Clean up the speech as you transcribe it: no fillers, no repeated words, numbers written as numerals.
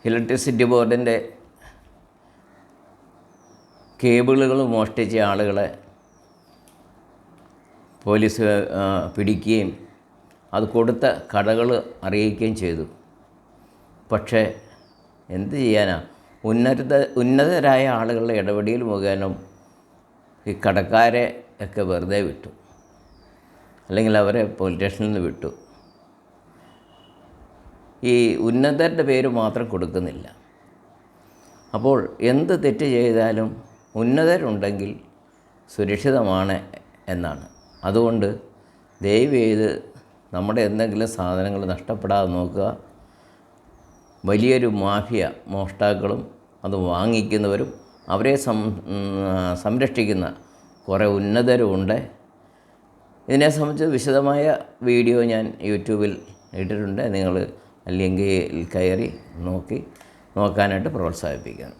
Electricity ബോർഡിൻ്റെ കേബിളുകൾ മോഷ്ടിച്ച ആളുകളെ പോലീസ് പിടിക്കുകയും അത് കൊടുത്ത കടകൾ അറിയിക്കുകയും ചെയ്തു. പക്ഷേ എന്ത് ചെയ്യാനാ, ഉന്നതരായ ആളുകളുടെ ഇടപെടൽ മുഖേന ഈ കടക്കാരെ ഒക്കെ വെറുതെ വിട്ടു, അല്ലെങ്കിൽ അവരെ പോലീസ് സ്റ്റേഷനിൽ നിന്ന് വിട്ടു. ഈ ഉന്നതരുടെ പേര് മാത്രം കൊടുക്കുന്നില്ല. അപ്പോൾ എന്ത് തെറ്റ് ചെയ്താലും ഉന്നതരുണ്ടെങ്കിൽ സുരക്ഷിതമാണ് എന്നാണ്. അതുകൊണ്ട് ദയവ് ചെയ്ത് നമ്മുടെ എന്തെങ്കിലും സാധനങ്ങൾ നഷ്ടപ്പെടാതെ നോക്കുക. വലിയൊരു മാഫിയ മോഷ്ടാക്കളും അത് വാങ്ങിക്കുന്നവരും അവരെ സംരക്ഷിക്കുന്ന കുറേ ഉന്നതരുമുണ്ട്. ഇതിനെ സംബന്ധിച്ച് വിശദമായ വീഡിയോ ഞാൻ യൂട്യൂബിൽ ഇട്ടിട്ടുണ്ട്. നിങ്ങൾ അല്ലെങ്കിൽ കയറി നോക്കാനായിട്ട് പ്രോത്സാഹിപ്പിക്കാം.